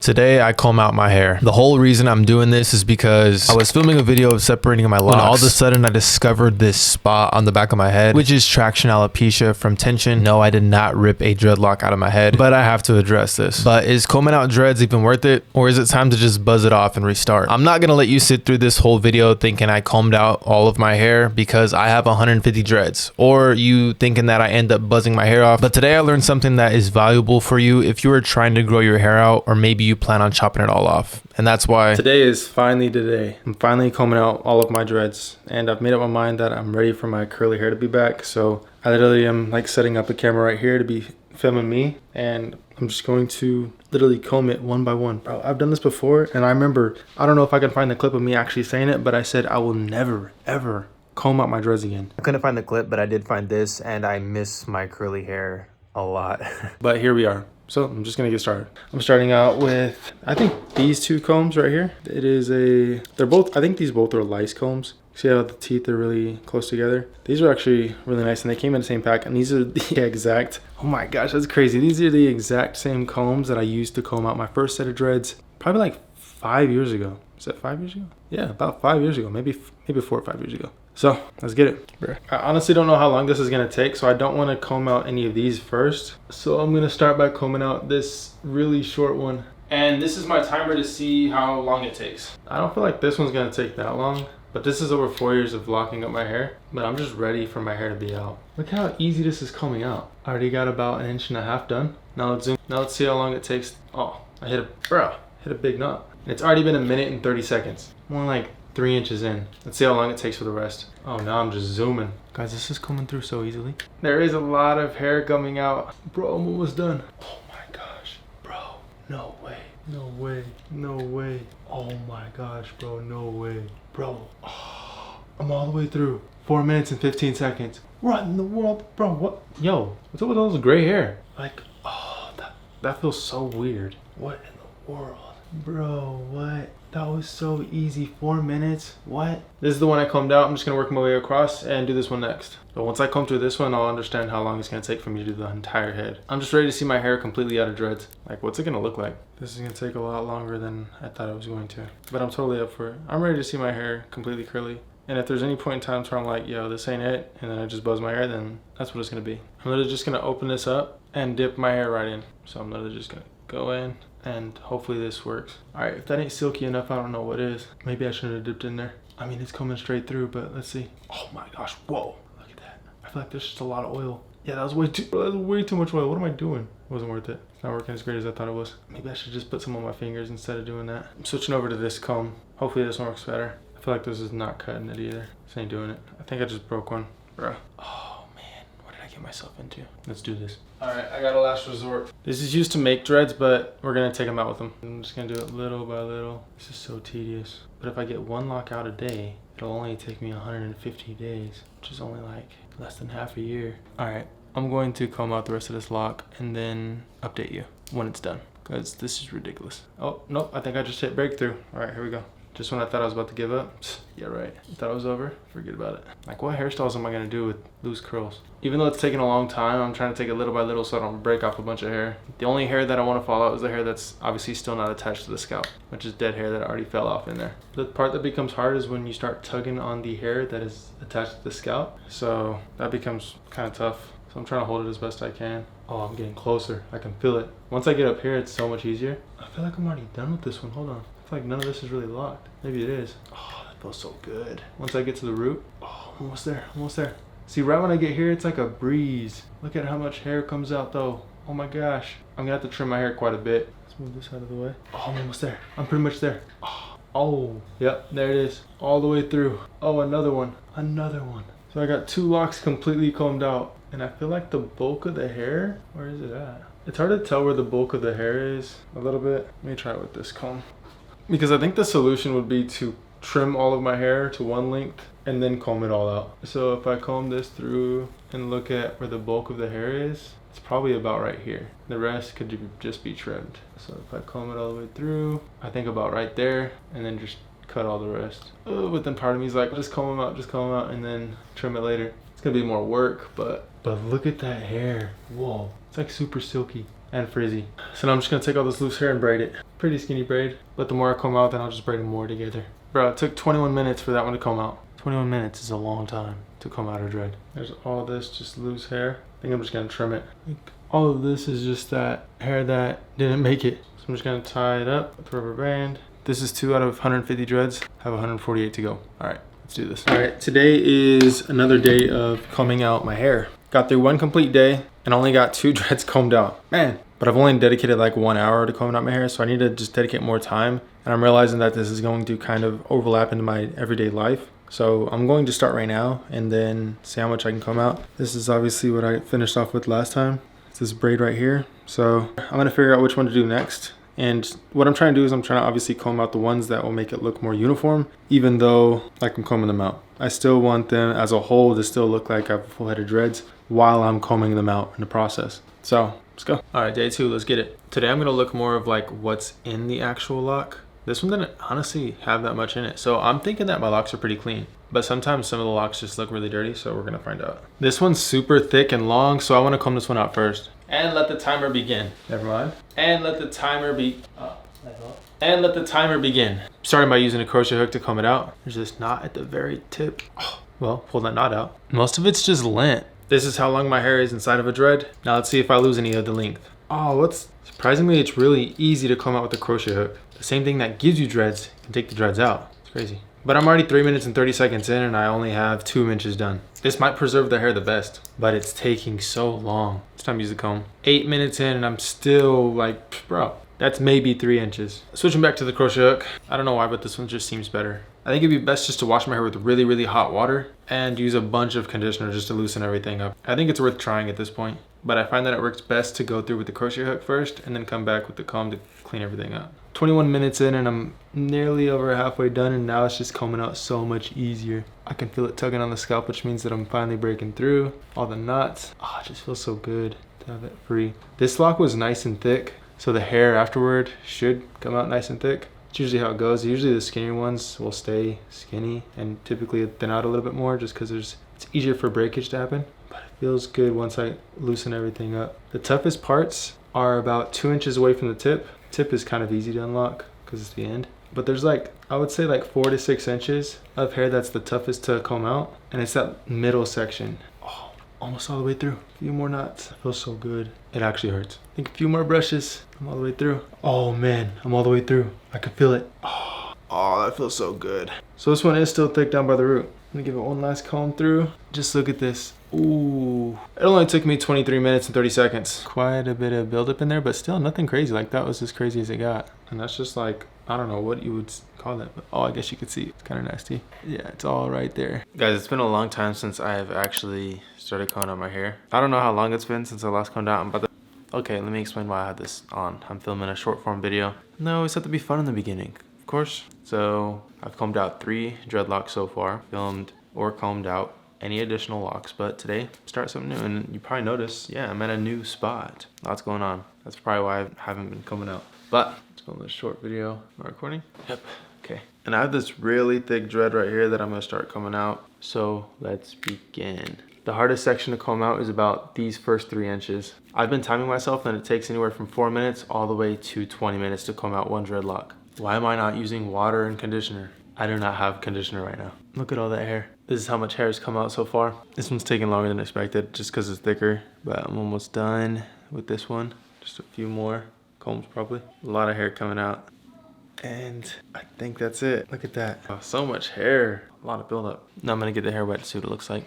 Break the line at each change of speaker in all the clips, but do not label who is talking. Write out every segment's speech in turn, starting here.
Today I comb out my hair. The whole reason I'm doing this is because I was filming a video of separating my locks when all of a sudden I discovered this spot on the back of my head, which is traction alopecia from tension. No, I did not rip a dreadlock out of my head, but I have to address this. But is combing out dreads even worth it, or is it time to just buzz it off and restart? I'm not gonna let you sit through this whole video thinking I combed out all of my hair because I have 150 dreads, or you thinking that I end up buzzing my hair off. But today I learned something that is valuable for you if you are trying to grow your hair out, or maybe you plan on chopping it all off. And that's why today is finally today. I'm finally combing out all of my dreads, and I've made up my mind that I'm ready for my curly hair to be back. So I literally am like setting up a camera right here to be filming me, and I'm just going to literally comb it one by one. Bro, I've done this before, and I remember, I don't know if I can find the clip of me actually saying it, but I said I will never ever comb out my dreads again. I couldn't find the clip, but I did find this, and I miss my curly hair a lot. But here we are. So I'm just gonna get started. I'm starting out with, I think these two combs right here. It is they're both, I think these both are lice combs. See how the teeth are really close together? These are actually really nice, and they came in the same pack, and these are the exact, oh my gosh, that's crazy. These are the exact same combs that I used to comb out my first set of dreads, probably like 5 years ago. Is that 5 years ago? Yeah, about 5 years ago, maybe 4 or 5 years ago. So let's get it. I honestly don't know how long this is gonna take, so I don't wanna comb out any of these first. So I'm gonna start by combing out this really short one. And this is my timer to see how long it takes. I don't feel like this one's gonna take that long, but this is over 4 years of locking up my hair. But I'm just ready for my hair to be out. Look how easy this is combing out. I already got about 1.5 inches done. Now let's zoom. Now let's see how long it takes. Oh, I hit a big knot. And it's already been 1 minute and 30 seconds. More like 3 inches in. Let's see how long it takes for the rest. Oh, now I'm just zooming. Guys, this is coming through so easily. There is a lot of hair coming out. Bro, I'm almost done. Oh my gosh. Bro, no way. No way. No way. Oh my gosh, bro, no way. Bro, oh, I'm all the way through. 4 minutes and 15 seconds. What in the world? Bro, what? Yo, what's up with all this gray hair? Like, oh, that feels so weird. What in the world? Bro, what? That was so easy. 4 minutes. What? This is the one I combed out. I'm just gonna work my way across and do this one next. So once I comb through this one, I'll understand how long it's gonna take for me to do the entire head. I'm just ready to see my hair completely out of dreads. Like, what's it gonna look like? This is gonna take a lot longer than I thought it was going to, but I'm totally up for it. I'm ready to see my hair completely curly. And if there's any point in time where I'm like, yo, this ain't it, and then I just buzz my hair, then that's what it's gonna be. I'm literally just gonna open this up and dip my hair right in. So I'm literally just gonna go in, and hopefully this works. All right, if that ain't silky enough, I don't know what is. Maybe I shouldn't have dipped in there. I mean, it's coming straight through, but let's see. Oh my gosh, whoa, look at that. I feel like there's just a lot of oil. Yeah, that was way too much oil. What am I doing? It wasn't worth it. It's not working as great as I thought it was. Maybe I should just put some on my fingers instead of doing that. I'm switching over to this comb. Hopefully this one works better. I feel like this is not cutting it either. This ain't doing it. I think I just broke one, bruh. Oh man, what did I get myself into? Let's do this. All right, I got a last resort. This is used to make dreads, but we're gonna take them out with them. I'm just gonna do it little by little. This is so tedious. But if I get one lock out a day, it'll only take me 150 days, which is only like less than half a year. All right, I'm going to comb out the rest of this lock and then update you when it's done, because this is ridiculous. Oh, nope, I think I just hit breakthrough. All right, here we go. Just when I thought I was about to give up, yeah, right. I thought it was over, forget about it. Like, what hairstyles am I gonna do with loose curls? Even though it's taking a long time, I'm trying to take it little by little so I don't break off a bunch of hair. The only hair that I wanna fall out is the hair that's obviously still not attached to the scalp, which is dead hair that already fell off in there. The part that becomes hard is when you start tugging on the hair that is attached to the scalp. So that becomes kind of tough. So I'm trying to hold it as best I can. Oh, I'm getting closer, I can feel it. Once I get up here, it's so much easier. I feel like I'm already done with this one, hold on. I feel like none of this is really locked. Maybe it is. Oh, that feels so good. Once I get to the root, oh, I'm almost there, almost there. See, right when I get here, it's like a breeze. Look at how much hair comes out though. Oh my gosh. I'm gonna have to trim my hair quite a bit. Let's move this out of the way. Oh, I'm almost there. I'm pretty much there. Oh, yep, there it is. All the way through. Oh, another one, another one. So I got 2 locks completely combed out. And I feel like the bulk of the hair, where is it at? It's hard to tell where the bulk of the hair is a little bit. Let me try it with this comb. Because I think the solution would be to trim all of my hair to one length and then comb it all out. So if I comb this through and look at where the bulk of the hair is, it's probably about right here. The rest could just be trimmed. So if I comb it all the way through, I think about right there, and then just cut all the rest. Oh, but then part of me is like, just comb them out, and then trim it later. It's gonna be more work, but look at that hair. Whoa, it's like super silky. and frizzy. So now I'm just gonna take all this loose hair and braid it. Pretty skinny braid, but the more I comb out, then I'll just braid them more together. Bro, it took 21 minutes for that one to comb out. 21 minutes is a long time to comb out a dread. There's all this just loose hair. I think I'm just gonna trim it. All of this is just that hair that didn't make it. So I'm just gonna tie it up with a rubber band. This is 2 out of 150 dreads. I have 148 to go. All right, let's do this. All right, today is another day of combing out my hair. Got through one complete day and only got 2 dreads combed out. Man, but I've only dedicated like 1 hour to combing out my hair, so I need to just dedicate more time. And I'm realizing that this is going to kind of overlap into my everyday life. So I'm going to start right now and then see how much I can comb out. This is obviously what I finished off with last time. It's this braid right here. So I'm gonna figure out which one to do next. And what I'm trying to do is I'm trying to obviously comb out the ones that will make it look more uniform, even though like I'm combing them out. I still want them as a whole to still look like I have a full head of dreads while I'm combing them out in the process. So let's go. All right, day 2, let's get it. Today I'm gonna look more of like what's in the actual lock. This one didn't honestly have that much in it. So I'm thinking that my locks are pretty clean, but sometimes some of the locks just look really dirty. So we're gonna find out. This one's super thick and long, so I wanna comb this one out first. And let the timer begin. Never mind. And let the timer begin. Starting by using a crochet hook to comb it out. There's this knot at the very tip. Oh, well, pull that knot out. Most of it's just lint. This is how long my hair is inside of a dread. Now let's see if I lose any of the length. Oh, surprisingly, it's really easy to comb out with the crochet hook. The same thing that gives you dreads can take the dreads out. It's crazy. But I'm already 3 minutes and 30 seconds in and I only have 2 inches done. This might preserve the hair the best, but it's taking so long. It's time to use the comb. 8 minutes in and I'm still like, bro, that's maybe 3 inches. Switching back to the crochet hook. I don't know why, but this one just seems better. I think it'd be best just to wash my hair with really, really hot water and use a bunch of conditioner just to loosen everything up. I think it's worth trying at this point, but I find that it works best to go through with the crochet hook first and then come back with the comb to clean everything up. 21 minutes in and I'm nearly over halfway done, and now it's just combing out so much easier. I can feel it tugging on the scalp, which means that I'm finally breaking through all the knots. Oh, it just feels so good to have it free. This lock was nice and thick, so the hair afterward should come out nice and thick. It's usually how it goes. Usually the skinnier ones will stay skinny and typically thin out a little bit more just because it's easier for breakage to happen. But it feels good once I loosen everything up. The toughest parts are about 2 inches away from the tip. Tip is kind of easy to unlock because it's the end. But there's like, I would say like 4 to 6 inches of hair that's the toughest to comb out. And it's that middle section. Oh, almost all the way through. A few more knots. It feels so good. It actually hurts. I think a few more brushes. I'm all the way through. Oh man, I'm all the way through. I can feel it. Oh, that feels so good. So this one is still thick down by the root. I'm gonna give it one last comb through. Just look at this. Ooh, it only took me 23 minutes and 30 seconds. Quite a bit of buildup in there, but still nothing crazy. Like that was as crazy as it got. And that's just like, I don't know what you would call that, but oh, I guess you could see it's kind of nasty. Yeah, it's all right there. Guys, it's been a long time since I've actually started combing out my hair. I don't know how long it's been since I last combed out. Okay, let me explain why I had this on. I'm filming a short form video. No, it's had to be fun in the beginning, of course. So I've combed out 3 dreadlocks so far, filmed or combed out any additional locks, but today start something new. And you probably notice, yeah, I'm at a new spot. Lots going on. That's probably why I haven't been coming out. But let's film this short video. Am I recording? Yep. Okay. And I have this really thick dread right here that I'm gonna start coming out. So let's begin. The hardest section to comb out is about these first 3 inches. I've been timing myself and it takes anywhere from 4 minutes all the way to 20 minutes to comb out one dreadlock. Why am I not using water and conditioner? I do not have conditioner right now. Look at all that hair. This is how much hair has come out so far. This one's taking longer than expected just because it's thicker, but I'm almost done with this one. Just a few more combs probably. A lot of hair coming out. And I think that's it. Look at that. Oh, so much hair. A lot of buildup. Now I'm gonna get the hair wet to see what it looks like.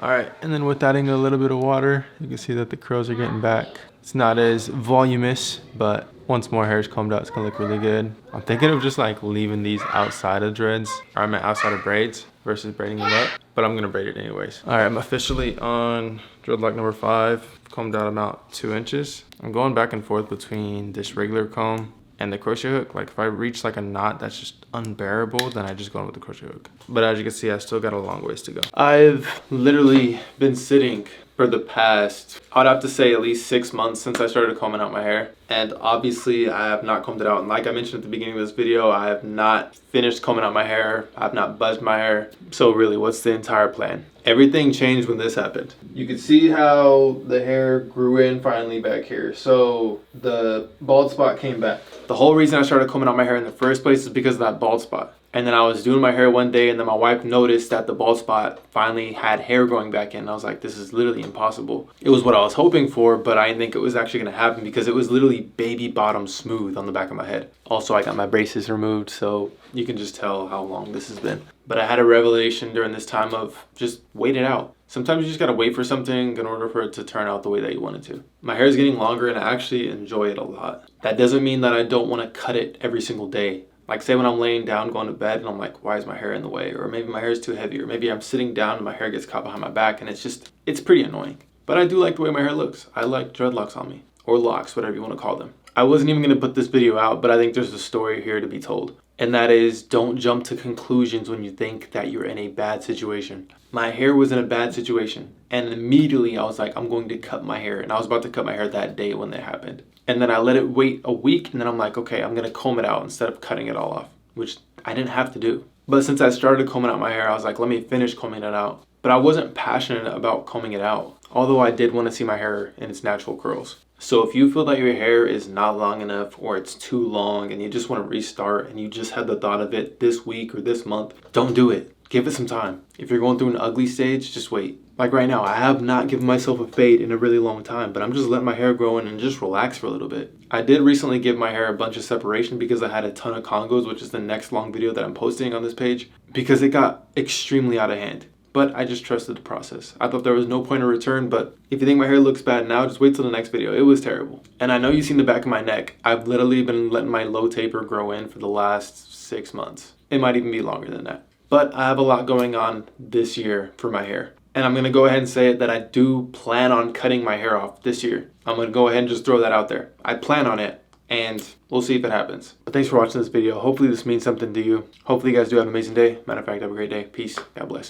All right, and then with adding a little bit of water, you can see that the curls are getting back. It's not as voluminous, but once more hair is combed out, it's gonna look really good. I'm thinking of just like leaving these outside of dreads, or I meant outside of braids versus braiding them up, but I'm gonna braid it anyways. All right, I'm officially on dreadlock number 5, combed out about 2 inches. I'm going back and forth between this regular comb and the crochet hook. Like if I reach like a knot that's just unbearable, then I just go in with the crochet hook. But as you can see, I still got a long ways to go. I've literally been sitting for the past, I'd have to say at least 6 months since I started combing out my hair. And obviously I have not combed it out. And like I mentioned at the beginning of this video, I have not finished combing out my hair. I have not buzzed my hair. So really, what's the entire plan? Everything changed when this happened. You could see how the hair grew in finally back here. So the bald spot came back. The whole reason I started combing out my hair in the first place is because of that bald spot. And then I was doing my hair one day and then my wife noticed that the bald spot finally had hair growing back in. I was like, this is literally impossible. It was what I was hoping for, but I didn't think it was actually gonna happen because it was literally baby bottom smooth on the back of my head. Also, I got my braces removed, so you can just tell how long this has been. But I had a revelation during this time of just wait it out. Sometimes you just gotta wait for something in order for it to turn out the way that you want it to. My hair is getting longer and I actually enjoy it a lot. That doesn't mean that I don't wanna cut it every single day. Like say when I'm laying down going to bed and I'm like, why is my hair in the way? Or maybe my hair is too heavy, or maybe I'm sitting down and my hair gets caught behind my back and it's pretty annoying. But I do like the way my hair looks. I like dreadlocks on me, or locks, whatever you want to call them. I wasn't even gonna put this video out, but I think there's a story here to be told. And that is, don't jump to conclusions when you think that you're in a bad situation. My hair was in a bad situation and immediately I was like, I'm going to cut my hair. And I was about to cut my hair that day when that happened. And then I let it wait a week and then I'm like, okay, I'm gonna comb it out instead of cutting it all off, which I didn't have to do. But since I started combing out my hair, I was like, let me finish combing it out. But I wasn't passionate about combing it out, although I did want to see my hair in its natural curls. So if you feel that your hair is not long enough or it's too long and you just want to restart and you just had the thought of it this week or this month, don't do it. Give it some time. If you're going through an ugly stage, just wait. Like right now, I have not given myself a fade in a really long time, but I'm just letting my hair grow in and just relax for a little bit. I did recently give my hair a bunch of separation because I had a ton of congos, which is the next long video that I'm posting on this page, because it got extremely out of hand. But I just trusted the process. I thought there was no point of return, but if you think my hair looks bad now, just wait till the next video. It was terrible. And I know you've seen the back of my neck. I've literally been letting my low taper grow in for the last 6 months. It might even be longer than that. But I have a lot going on this year for my hair. And I'm gonna go ahead and say it that I do plan on cutting my hair off this year. I'm gonna go ahead and just throw that out there. I plan on it and we'll see if it happens. But thanks for watching this video. Hopefully this means something to you. Hopefully you guys do have an amazing day. Matter of fact, have a great day. Peace. God bless.